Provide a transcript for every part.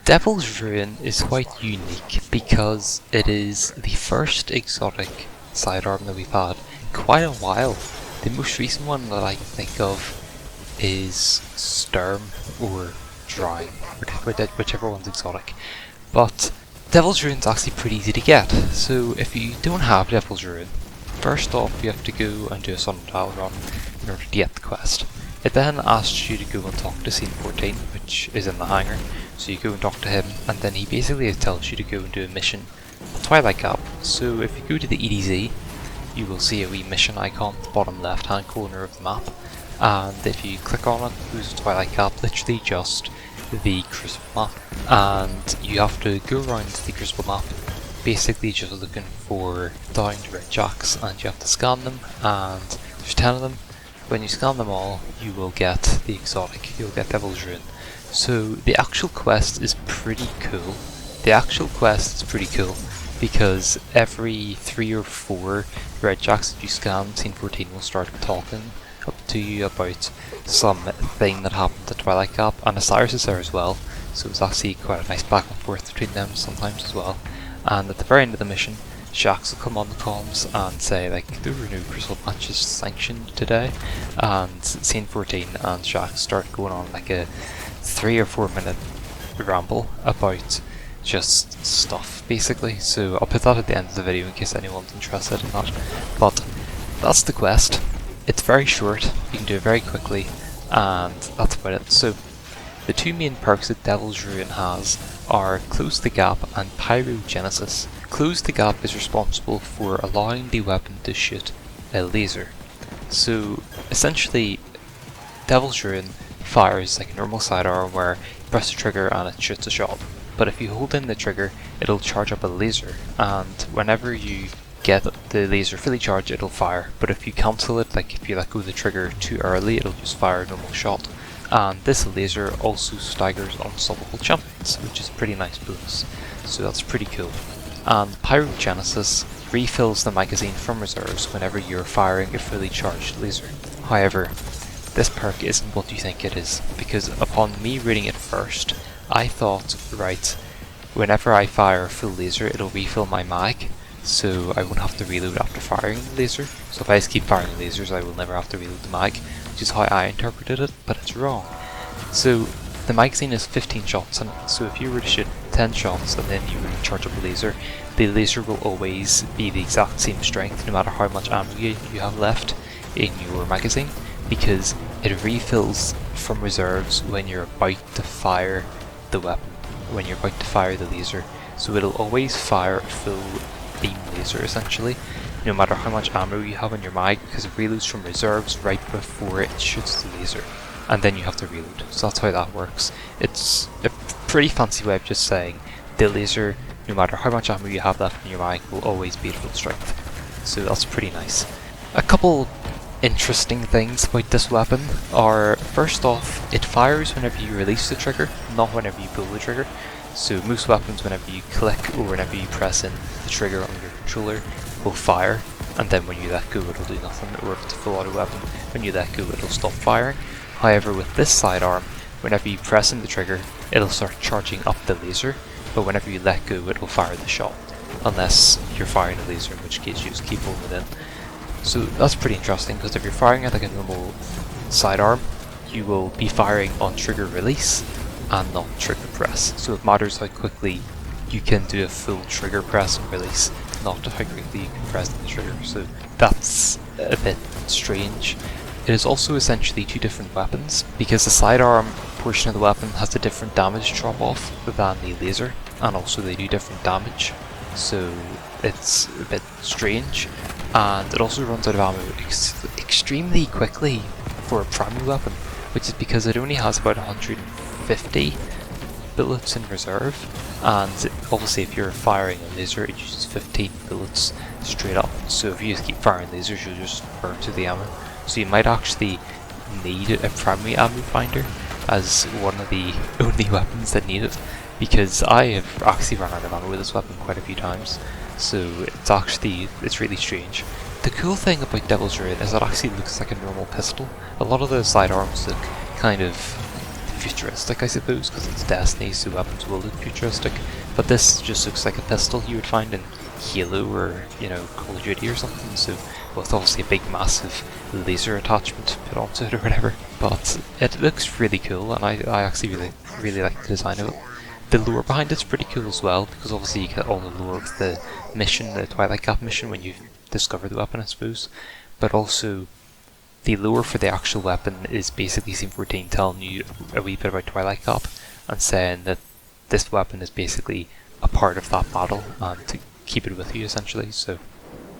Devil's Ruin is quite unique because it is the first exotic sidearm that we've had in quite a while. The most recent one that I can think of is Sidearm or Drawing, whichever one's exotic. But Devil's Ruin's actually pretty easy to get, so if you don't have Devil's Ruin, first off you have to go and do a Sun Dial run in order to get the quest. It then asks you to go and talk to Scene 14, which is in the hangar, so you go and talk to him, and then he basically tells you to go and do a mission at Twilight Gap. So if you go to the EDZ, you will see a wee mission icon at the bottom left hand corner of the map, and if you click on it, it goes to Twilight Gap, literally just the Crucible map, and you have to go around the Crucible map basically just looking for downed red jacks, and you have to scan them, and there's 10 of them. When you scan them all, you will get the exotic, you'll get Devil's Ruin. So the actual quest is pretty cool. Because every 3 or 4 red jacks that you scan, Scene 14 will start talking up to you about something that happened at Twilight Gap, and Osiris is there as well, so it's actually quite a nice back and forth between them sometimes as well. And at the very end of the mission, Shax will come on the comms and say like there were no Crystal matches sanctioned today, and Scene 14 and Shax start going on like a 3 or 4 minute ramble about just stuff basically. So I'll put that at the end of the video in case anyone's interested in that. But that's the quest. It's very short, you can do it very quickly, and that's about it. So the 2 main perks that Devil's Ruin has are Close the Gap and Pyrogenesis. Close the Gap is responsible for allowing the weapon to shoot a laser. So essentially Devil's Ruin fires like a normal sidearm where you press the trigger and it shoots a shot. But if you hold in the trigger, it'll charge up a laser, and whenever you get the laser fully charged, it'll fire. But if you cancel it, like if you let go of the trigger too early, it'll just fire a normal shot. And this laser also staggers unstoppable champions, which is a pretty nice bonus. So that's pretty cool. And Pyrogenesis refills the magazine from reserves whenever you're firing a fully charged laser. However, this perk isn't what you think it is, because upon me reading it first, I thought, right, whenever I fire a full laser, it'll refill my mag, so I won't have to reload after firing the laser. So if I just keep firing lasers, I will never have to reload the mag, which is how I interpreted it, but it's wrong. So the magazine is 15 shots in it, so if you were to shoot 10 shots and then you were to charge up the laser will always be the exact same strength no matter how much ammo you have left in your magazine, because it refills from reserves when you're about to fire the weapon, when you're about to fire the laser. So it'll always fire a full beam laser essentially, no matter how much ammo you have in your mag, because it reloads from reserves right before it shoots the laser, and then you have to reload. So that's how that works. It's a pretty fancy way of just saying the laser, no matter how much ammo you have left in your mag, will always be at full strength. So that's pretty nice. A couple interesting things about this weapon are, first off, it fires whenever you release the trigger, not whenever you pull the trigger. So most weapons, whenever you click or whenever you press in the trigger on your controller, will fire, and then when you let go it'll do nothing, or if it's a full auto weapon, when you let go it'll stop firing. However, with this sidearm, whenever you press in the trigger, it'll start charging up the laser, but whenever you let go it will fire the shot, unless you're firing a laser, in which case you just keep holding it in. So that's pretty interesting, because if you're firing at like a normal sidearm, you will be firing on trigger release and not trigger press. So it matters how quickly you can do a full trigger press and release, not how quickly you can press the trigger. So that's a bit strange. It is also essentially 2 different weapons, because the sidearm portion of the weapon has a different damage drop off than the laser, and also they do different damage. So it's a bit strange. And it also runs out of ammo extremely quickly for a primary weapon, which is because it only has about 150 bullets in reserve, and obviously if you're firing a laser it uses 15 bullets straight up, so if you just keep firing lasers you'll just burn through the ammo. So you might actually need a primary ammo finder as one of the only weapons that need it, because I have actually run out of ammo with this weapon quite a few times. So it's really strange. The cool thing about Devil's Ruin is it actually looks like a normal pistol. A lot of the sidearms look kind of futuristic, I suppose, because it's Destiny, so weapons will look futuristic. But this just looks like a pistol you would find in Halo or, you know, Call of Duty or something. So, well, it's obviously a big, massive laser attachment put onto it or whatever. But it looks really cool, and I actually really like the design of it. The lore behind it's pretty cool as well, because obviously you get all the lore of the mission, the Twilight Gap mission, when you discover the weapon, I suppose. But also, the lore for the actual weapon is basically Scene 14 telling you a wee bit about Twilight Gap, and saying that this weapon is basically a part of that battle, and to keep it with you, essentially. So,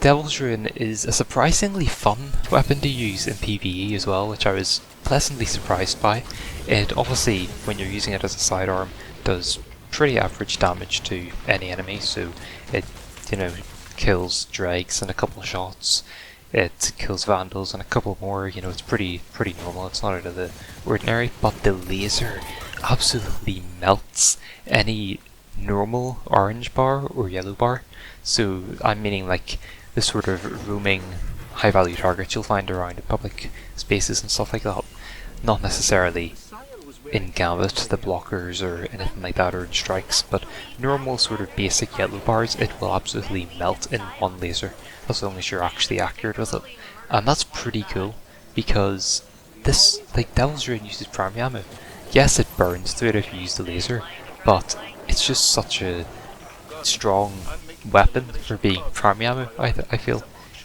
Devil's Ruin is a surprisingly fun weapon to use in PvE as well, which I was pleasantly surprised by. It obviously, when you're using it as a sidearm, does pretty average damage to any enemy, so it, you know, kills dregs in a couple of shots, it kills vandals and a couple more, you know, it's pretty normal, it's not out of the ordinary. But the laser absolutely melts any normal orange bar or yellow bar, so I'm meaning like the sort of roaming high value targets you'll find around in public spaces and stuff like that, not necessarily in Gambit, the blockers or anything like that, or in strikes, but normal sort of basic yellow bars, it will absolutely melt in one laser, as long as you're actually accurate with it. And that's pretty cool, because this, like, Devil's Ruin uses primary ammo. Yes, it burns through it if you use the laser, but it's just such a strong weapon for being primary ammo, I feel.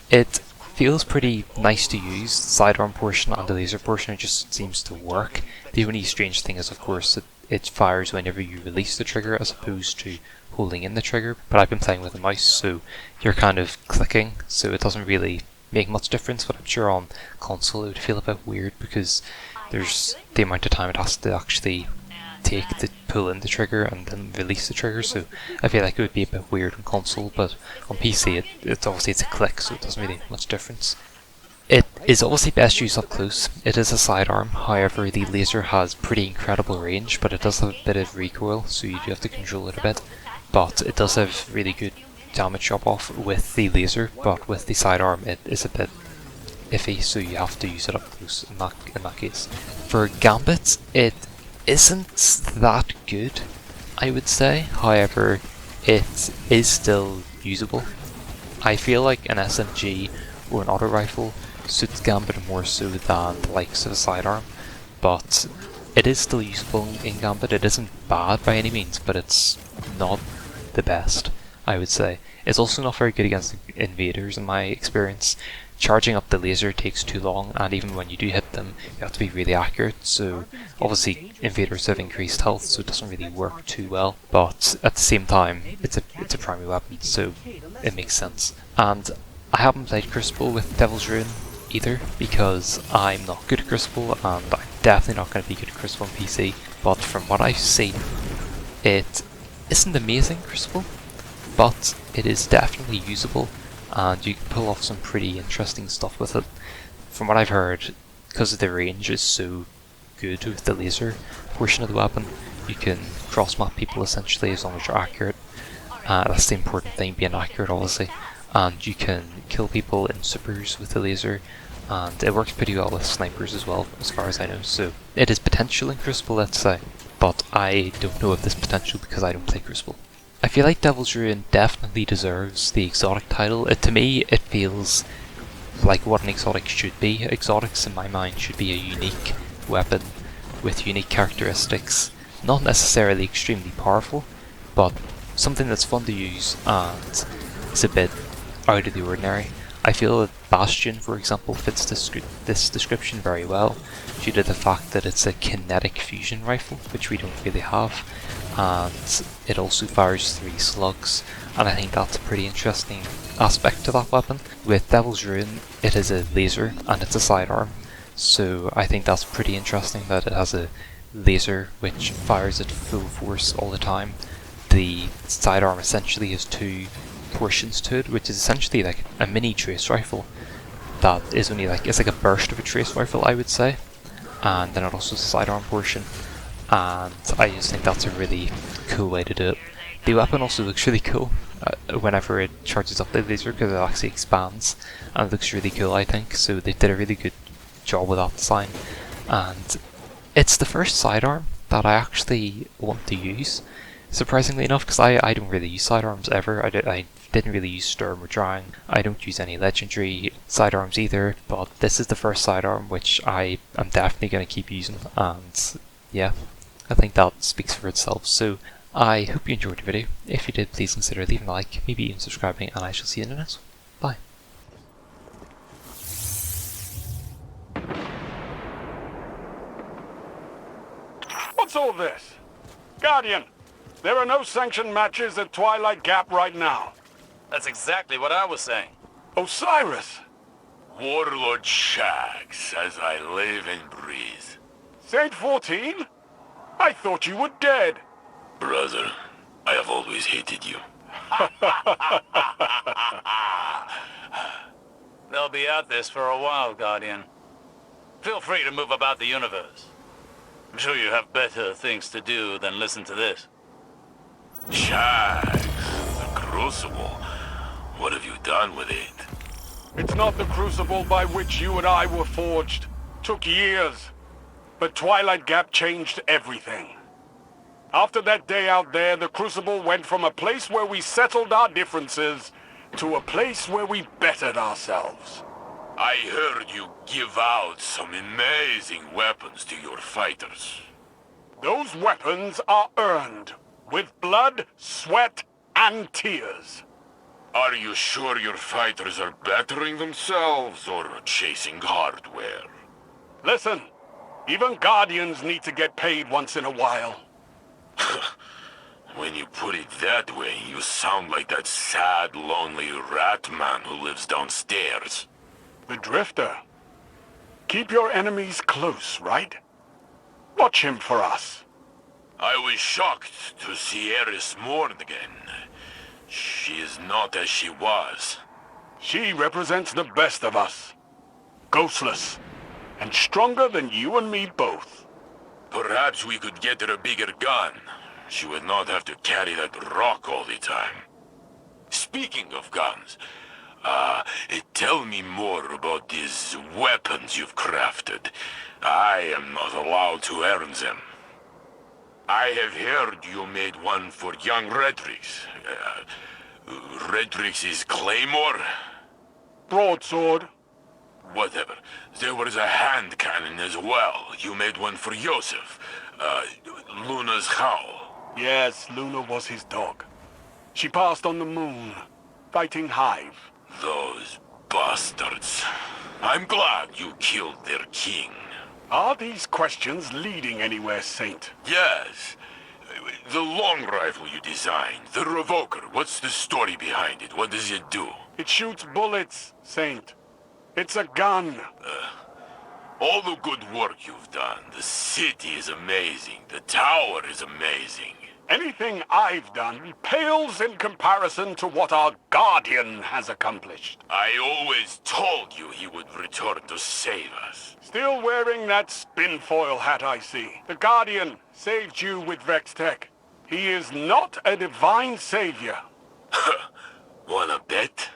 It feels pretty nice to use. The sidearm portion and the laser portion, it just seems to work. The only strange thing is, of course, that it fires whenever you release the trigger as opposed to holding in the trigger. But I've been playing with a mouse, so you're kind of clicking, so it doesn't really make much difference. But I'm sure on console it would feel a bit weird, because there's the amount of time it has to actually take to pull in the trigger and then release the trigger, so I feel like it would be a bit weird on console. But on PC it's obviously it's a click, so it doesn't really make much difference. It is obviously best used up close. It is a sidearm, however the laser has pretty incredible range, but it does have a bit of recoil, so you do have to control it a bit. But it does have really good damage drop off with the laser, but with the sidearm it is a bit iffy, so you have to use it up close in that case. For Gambit, it isn't that good, I would say. However, it is still usable. I feel like an SMG or an auto rifle suits Gambit more so than the likes of a sidearm, but it is still usable in Gambit. It isn't bad by any means, but it's not the best, I would say. It's also not very good against invaders in my experience. Charging up the laser takes too long, and even when you do hit them, you have to be really accurate, so obviously invaders have increased health, so it doesn't really work too well, but at the same time, it's a primary weapon, so it makes sense. And I haven't played Crucible with Devil's Ruin either, because I'm not good at Crucible, and I'm definitely not going to be good at Crucible on PC, but from what I've seen, it isn't amazing, Crucible, but it is definitely usable, and you can pull off some pretty interesting stuff with it. From what I've heard, because the range is so good with the laser portion of the weapon, you can cross-map people essentially as long as you're accurate. That's the important thing, being accurate obviously. And you can kill people in supers with the laser, and it works pretty well with snipers as well, as far as I know. So it is potential in Crucible, let's say, but I don't know of this potential because I don't play Crucible. I feel like Devil's Ruin definitely deserves the exotic title. To me, it feels like what an exotic should be. Exotics, in my mind, should be a unique weapon with unique characteristics. Not necessarily extremely powerful, but something that's fun to use and is a bit out of the ordinary. I feel that Bastion, for example, fits this description very well, due to the fact that it's a kinetic fusion rifle, which we don't really have, and it also fires 3 slugs, and I think that's a pretty interesting aspect to that weapon. With Devil's Ruin, it is a laser and it's a sidearm, so I think that's pretty interesting that it has a laser which fires at full force all the time. The sidearm essentially has 2 portions to it, which is essentially like a mini trace rifle that is only like, it's like a burst of a trace rifle, I would say, and then it also has a sidearm portion, and I just think that's a really cool way to do it. The weapon also looks really cool whenever it charges up the laser, because it actually expands, and it looks really cool, I think, so they did a really good job with that design. And It's the first sidearm that I actually want to use, surprisingly enough, because I don't really use sidearms ever. I didn't really use Sturm or Drang. I don't use any legendary sidearms either, but this is the first sidearm which I am definitely going to keep using, and yeah, I think that speaks for itself. So I hope you enjoyed the video. If you did, please consider leaving a like, maybe even subscribing, and I shall see you in the next one. Bye. What's all this? Guardian, there are no sanctioned matches at Twilight Gap right now. That's exactly what I was saying. Osiris, Warlord Shags, as I live and breathe. Saint 14? I thought you were dead. Brother, I have always hated you. They'll be at this for a while, Guardian. Feel free to move about the universe. I'm sure you have better things to do than listen to this. Shags, the Crucible. What have you done with it? It's not the crucible by which you and I were forged. Took years. But Twilight Gap changed everything. After that day out there, the Crucible went from a place where we settled our differences to a place where we bettered ourselves. I heard you give out some amazing weapons to your fighters. Those weapons are earned with blood, sweat, and tears. Are you sure your fighters are bettering themselves or chasing hardware? Listen, even Guardians need to get paid once in a while. When you put it that way, you sound like that sad, lonely rat man who lives downstairs. The Drifter. Keep your enemies close, right? Watch him for us. I was shocked to see Eris mourn again. She is not as she was. She represents the best of us. Ghostless. And stronger than you and me both. Perhaps we could get her a bigger gun. She would not have to carry that rock all the time. Speaking of guns, tell me more about these weapons you've crafted. I am not allowed to earn them. I have heard you made one for young Redrix. Redrix's Claymore? Broadsword. Whatever. There was a hand cannon as well. You made one for Yosef. Luna's Howl. Yes, Luna was his dog. She passed on the moon, fighting Hive. Those bastards. I'm glad you killed their king. Are these questions leading anywhere, Saint? Yes. The long rifle you designed, the Revoker, what's the story behind it? What does it do? It shoots bullets, Saint. It's a gun. All the good work you've done. The city is amazing. The tower is amazing. Anything I've done pales in comparison to what our Guardian has accomplished. I always told you he would return to save us. Still wearing that spinfoil hat, I see. The Guardian saved you with Vextech. He is not a divine savior. Wanna bet?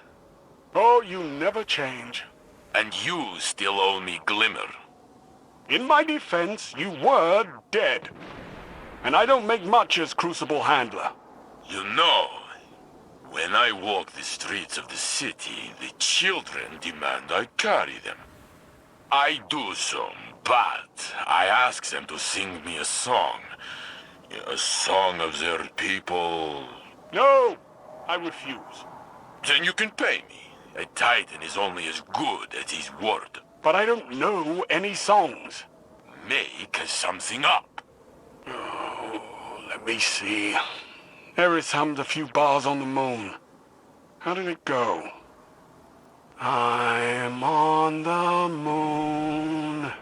Oh, you never change. And you still owe me Glimmer. In my defense, you were dead. And I don't make much as Crucible handler. You know, when I walk the streets of the city, the children demand I carry them. I do so, but I ask them to sing me a song. A song of their people. No, I refuse. Then you can pay me. A Titan is only as good as his word. But I don't know any songs. Make something up. Let me see. Eris hummed a few bars on the moon. How did it go? I'm on the moon.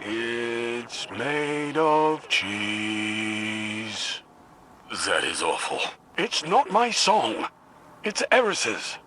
It's made of cheese. That is awful. It's not my song. It's Eris's.